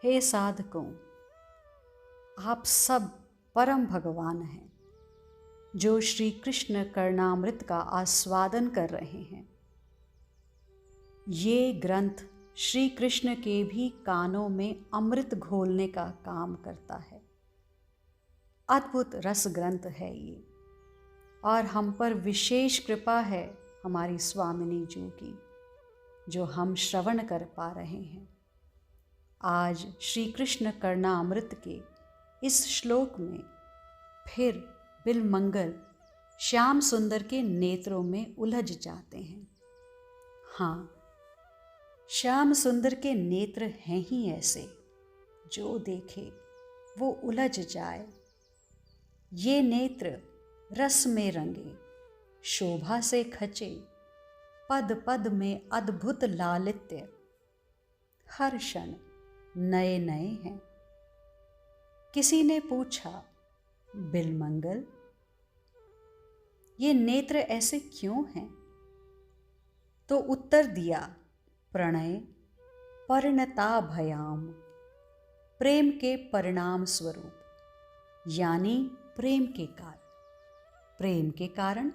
हे साधकों, आप सब परम भगवान हैं जो श्री कृष्ण कर्णामृत का आस्वादन कर रहे हैं। ये ग्रंथ श्री कृष्ण के भी कानों में अमृत घोलने का काम करता है। अद्भुत रस ग्रंथ है ये, और हम पर विशेष कृपा है हमारी स्वामिनी जी की, जो हम श्रवण कर पा रहे हैं। आज श्री कृष्ण कर्णामृत के इस श्लोक में फिर बिलमंगल श्याम सुंदर के नेत्रों में उलझ जाते हैं। हाँ, श्याम सुंदर के नेत्र हैं ही ऐसे, जो देखे वो उलझ जाए। ये नेत्र रस में रंगे, शोभा से खचे, पद पद में अद्भुत लालित्य, हर क्षण नए नए हैं। किसी ने पूछा, बिलमंगल, ये नेत्र ऐसे क्यों हैं? तो उत्तर दिया, प्रणय परिणताभयाम, प्रेम के परिणाम स्वरूप, यानी प्रेम के कारण। प्रेम के कारण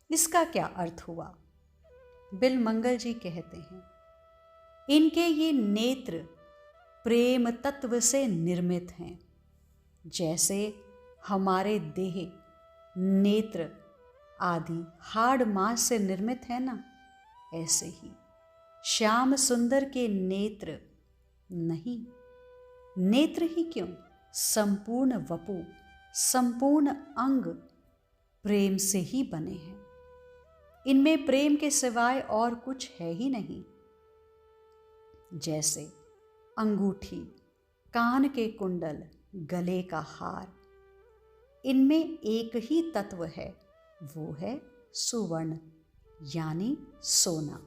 इसका क्या अर्थ हुआ? बिलमंगल जी कहते हैं, इनके ये नेत्र प्रेम तत्व से निर्मित हैं। जैसे हमारे देह, नेत्र आदि हाड़ मांस से निर्मित है ना, ऐसे ही श्याम सुंदर के नेत्र नहीं। नेत्र ही क्यों, संपूर्ण वपु, संपूर्ण अंग प्रेम से ही बने हैं। इनमें प्रेम के सिवाय और कुछ है ही नहीं। जैसे अंगूठी, कान के कुंडल, गले का हार, इनमें एक ही तत्व है, वो है सुवर्ण यानी सोना।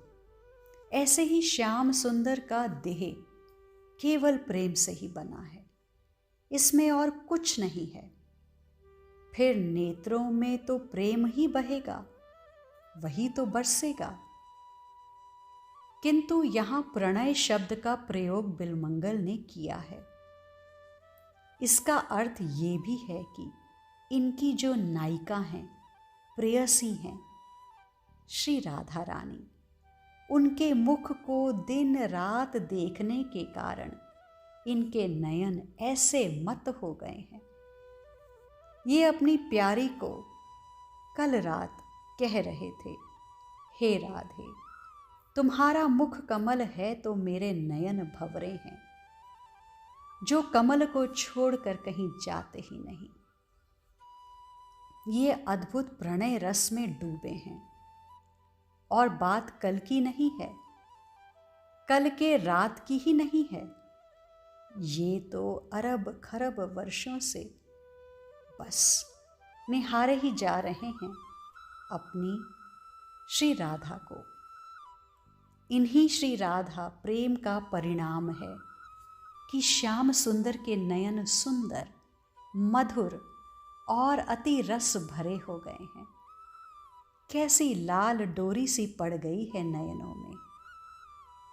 ऐसे ही श्याम सुंदर का देह केवल प्रेम से ही बना है, इसमें और कुछ नहीं है। फिर नेत्रों में तो प्रेम ही बहेगा, वही तो बरसेगा। किंतु यहां प्रणय शब्द का प्रयोग बिलमंगल ने किया है। इसका अर्थ ये भी है कि इनकी जो नायिका हैं, प्रेयसी हैं, श्री राधा रानी, उनके मुख को दिन रात देखने के कारण इनके नयन ऐसे मत हो गए हैं। ये अपनी प्यारी को कल रात कह रहे थे, हे राधे, तुम्हारा मुख कमल है तो मेरे नयन भंवरे हैं, जो कमल को छोड़कर कहीं जाते ही नहीं। ये अद्भुत प्रणय रस में डूबे हैं। और बात कल की नहीं है, कल के रात की ही नहीं है, ये तो अरब खरब वर्षों से बस निहारे ही जा रहे हैं अपनी श्री राधा को। इन्हीं श्री राधा प्रेम का परिणाम है कि श्याम सुंदर के नयन सुंदर, मधुर और अति रस भरे हो गए हैं। कैसी लाल डोरी सी पड़ गई है नयनों में।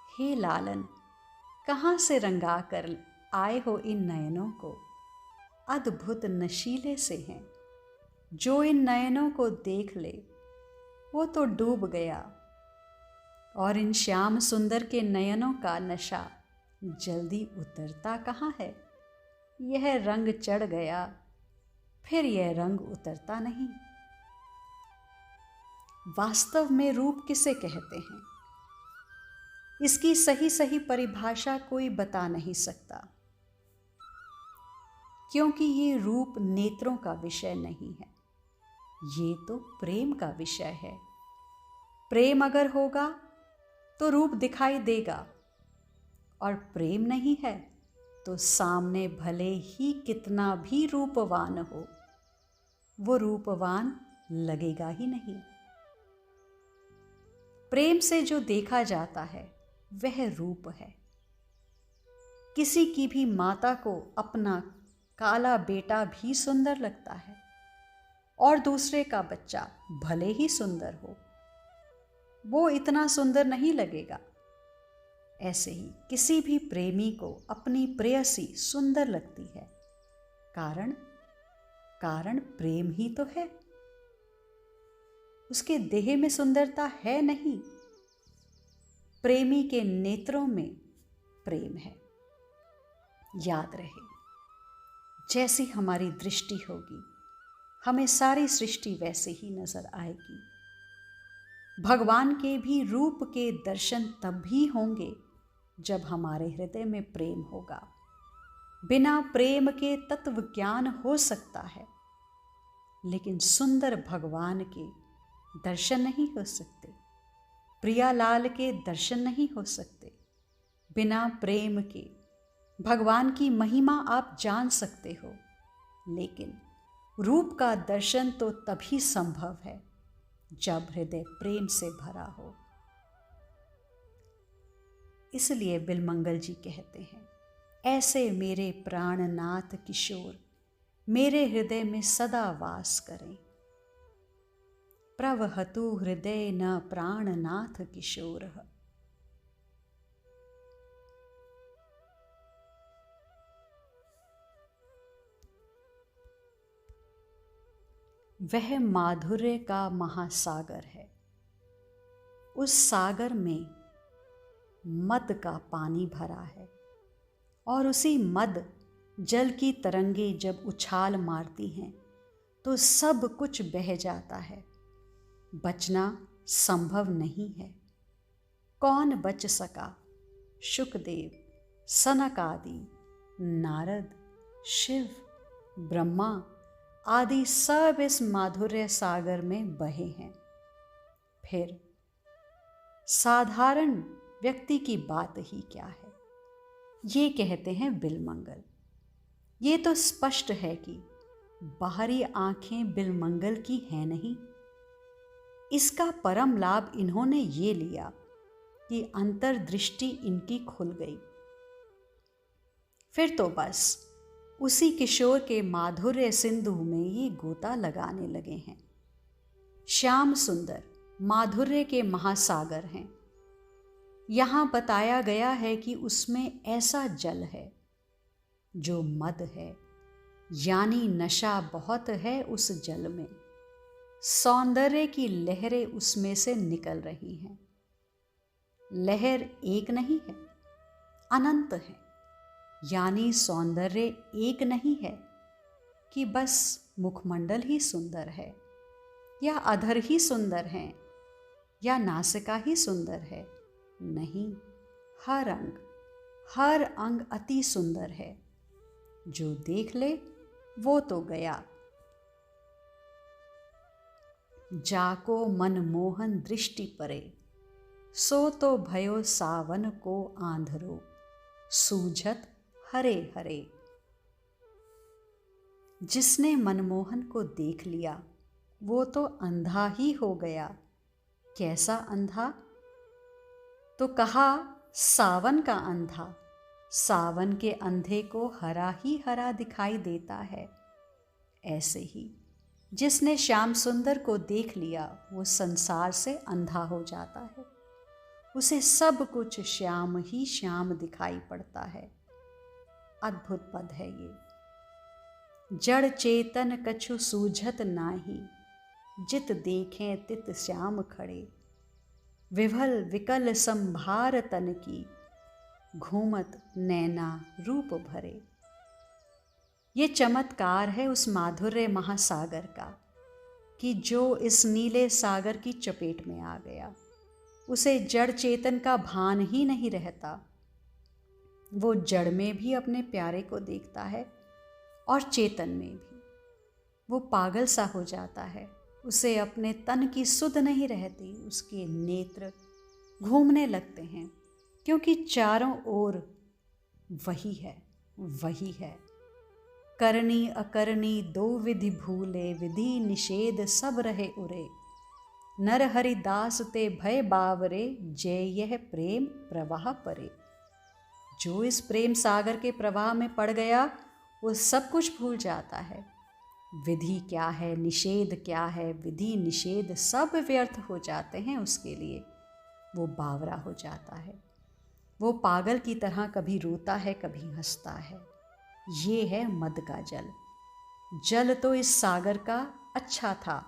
हे लालन, कहाँ से रंगा कर आए हो इन नयनों को? अद्भुत नशीले से हैं। जो इन नयनों को देख ले वो तो डूब गया। और इन श्याम सुंदर के नयनों का नशा जल्दी उतरता कहाँ है। यह रंग चढ़ गया, फिर यह रंग उतरता नहीं। वास्तव में रूप किसे कहते हैं, इसकी सही सही परिभाषा कोई बता नहीं सकता, क्योंकि ये रूप नेत्रों का विषय नहीं है, ये तो प्रेम का विषय है। प्रेम अगर होगा तो रूप दिखाई देगा, और प्रेम नहीं है तो सामने भले ही कितना भी रूपवान हो, वो रूपवान लगेगा ही नहीं। प्रेम से जो देखा जाता है वह रूप है। किसी की भी माता को अपना काला बेटा भी सुंदर लगता है, और दूसरे का बच्चा भले ही सुंदर हो, वो इतना सुंदर नहीं लगेगा। ऐसे ही किसी भी प्रेमी को अपनी प्रेयसी सुंदर लगती है। कारण प्रेम ही तो है। उसके देह में सुंदरता है नहीं, प्रेमी के नेत्रों में प्रेम है। याद रहे, जैसी हमारी दृष्टि होगी हमें सारी सृष्टि वैसे ही नजर आएगी। भगवान के भी रूप के दर्शन तब भी होंगे जब हमारे हृदय में प्रेम होगा। बिना प्रेम के तत्व ज्ञान हो सकता है, लेकिन सुंदर भगवान के दर्शन नहीं हो सकते, प्रियालाल के दर्शन नहीं हो सकते। बिना प्रेम के भगवान की महिमा आप जान सकते हो, लेकिन रूप का दर्शन तो तभी संभव है जब हृदय प्रेम से भरा हो। इसलिए बिलमंगल जी कहते हैं, ऐसे मेरे प्राणनाथ किशोर मेरे हृदय में सदा वास करें। प्रवहतु हृदय न प्राणनाथ किशोर। वह माधुर्य का महासागर है। उस सागर में मद का पानी भरा है और उसी मद जल की तरंगे जब उछाल मारती हैं तो सब कुछ बह जाता है। बचना संभव नहीं है। कौन बच सका? शुकदेव, सनक आदि, नारद, शिव, ब्रह्मा आदि सब इस माधुर्य सागर में बहे हैं। फिर साधारण व्यक्ति की बात ही क्या है? ये कहते हैं बिलमंगल। ये तो स्पष्ट है कि बाहरी आंखें बिलमंगल की हैं नहीं। इसका परम लाभ इन्होंने ये लिया कि अंतर्दृष्टि इनकी खुल गई। फिर तो बस उसी किशोर के माधुर्य सिंधु में ये गोता लगाने लगे हैं। श्याम सुंदर माधुर्य के महासागर हैं। यहाँ बताया गया है कि उसमें ऐसा जल है जो मद है, यानी नशा बहुत है उस जल में। सौंदर्य की लहरें उसमें से निकल रही हैं। लहर एक नहीं है, अनंत है। यानी सौंदर्य एक नहीं है कि बस मुखमंडल ही सुंदर है, या अधर ही सुंदर हैं, या नासिका ही सुंदर है। नहीं, हर अंग अति सुंदर है। जो देख ले वो तो गया। जाको मनमोहन दृष्टि परे, सो तो भयो सावन को आंधरो, सूझत हरे हरे। जिसने मनमोहन को देख लिया वो तो अंधा ही हो गया। कैसा अंधा? तो कहा सावन का अंधा। सावन के अंधे को हरा ही हरा दिखाई देता है। ऐसे ही जिसने श्याम सुंदर को देख लिया वो संसार से अंधा हो जाता है। उसे सब कुछ श्याम ही श्याम दिखाई पड़ता है। अद्भुत पद है ये। जड़ चेतन कछु सूझत नाही, जित देखें तित श्याम खड़े। विभल विकल संभार तन की, घूमत नैना रूप भरे। ये चमत्कार है उस माधुर्य महासागर का कि जो इस नीले सागर की चपेट में आ गया, उसे जड़ चेतन का भान ही नहीं रहता। वो जड़ में भी अपने प्यारे को देखता है और चेतन में भी। वो पागल सा हो जाता है। उसे अपने तन की सुध नहीं रहती। उसके नेत्र घूमने लगते हैं, क्योंकि चारों ओर वही है। करनी अकरनी दो विधि भूले, विधि निषेध सब रहे उरे। नर हरि दास ते भय बावरे, जय यह प्रेम प्रवाह परे। जो इस प्रेम सागर के प्रवाह में पड़ गया वो सब कुछ भूल जाता है। विधि क्या है, निषेध क्या है, विधि निषेध सब व्यर्थ हो जाते हैं उसके लिए। वो बावरा हो जाता है। वो पागल की तरह कभी रोता है कभी हंसता है। ये है मद का जल। जल तो इस सागर का अच्छा था,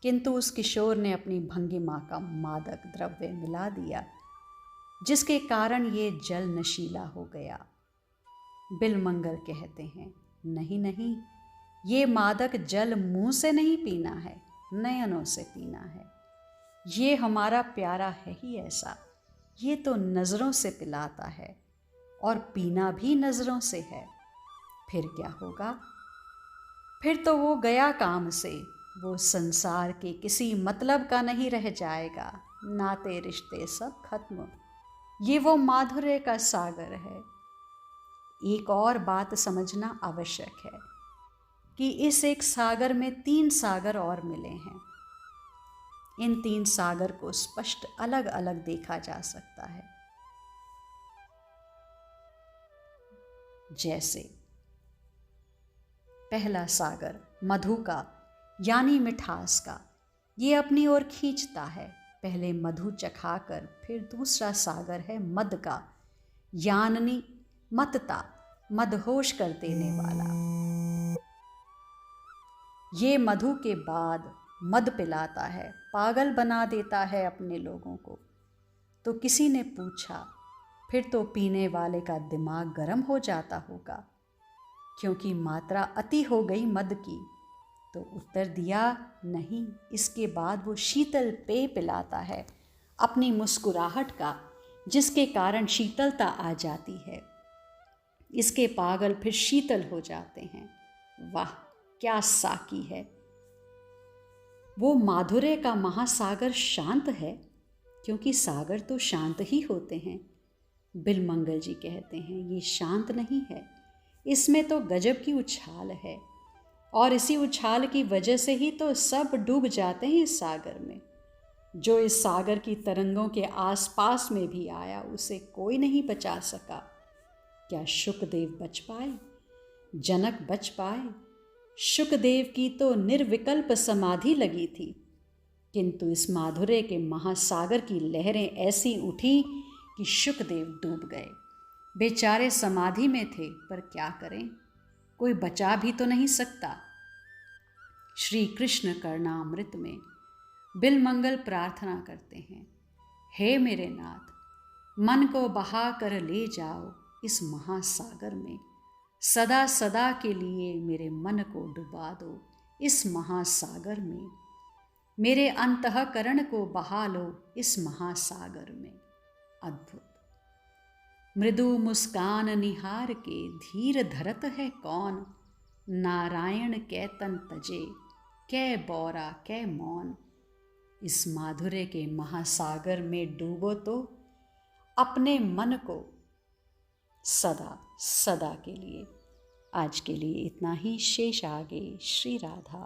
किंतु उस किशोर ने अपनी भंगिमा का मादक द्रव्य मिला दिया, जिसके कारण ये जल नशीला हो गया। बिलमंगल कहते हैं, नहीं नहीं, ये मादक जल मुंह से नहीं पीना है, नयनों से पीना है। ये हमारा प्यारा है ही ऐसा, ये तो नज़रों से पिलाता है और पीना भी नज़रों से है। फिर क्या होगा? फिर तो वो गया काम से, वो संसार के किसी मतलब का नहीं रह जाएगा, नाते रिश्ते सब खत्म। ये वो माधुर्य का सागर है। एक और बात समझना आवश्यक है कि इस एक सागर में 3 सागर और मिले हैं। इन 3 सागर को स्पष्ट अलग अलग देखा जा सकता है। जैसे पहला सागर मधु का, यानी मिठास का, ये अपनी ओर खींचता है। पहले मधु चखाकर फिर दूसरा सागर है मद का, यानी मतता, मदहोश कर देने वाला। ये मधु के बाद मद पिलाता है, पागल बना देता है अपने लोगों को। तो किसी ने पूछा, फिर तो पीने वाले का दिमाग गर्म हो जाता होगा, क्योंकि मात्रा अति हो गई मद की। तो उत्तर दिया, नहीं, इसके बाद वो शीतल पेय पिलाता है, अपनी मुस्कुराहट का, जिसके कारण शीतलता आ जाती है। इसके पागल फिर शीतल हो जाते हैं। वाह, क्या साकी है! वो माधुर्य का महासागर शांत है, क्योंकि सागर तो शांत ही होते हैं। बिलमंगल जी कहते हैं, ये शांत नहीं है, इसमें तो गजब की उछाल है, और इसी उछाल की वजह से ही तो सब डूब जाते हैं इस सागर में। जो इस सागर की तरंगों के आसपास में भी आया, उसे कोई नहीं बचा सका। क्या शुकदेव बच पाए? जनक बच पाए? शुकदेव की तो निर्विकल्प समाधि लगी थी, किंतु इस माधुर्य के महासागर की लहरें ऐसी उठी कि शुकदेव डूब गए। बेचारे समाधि में थे, पर क्या करें, कोई बचा भी तो नहीं सकता। श्री कृष्ण कर्णामृत में बिलमंगल प्रार्थना करते हैं, हे मेरे नाथ, मन को बहा कर ले जाओ इस महासागर में, सदा सदा के लिए मेरे मन को डुबा दो इस महासागर में, मेरे अंतःकरण को बहा लो इस महासागर में। अद्भुत! मृदु मुस्कान निहार के धीर धरत है कौन, नारायण कै तन तजे कै बौरा कै मौन। इस माधुर्य के महासागर में डूबो तो अपने मन को सदा सदा के लिए। आज के लिए इतना ही, शेष आगे। श्री राधा।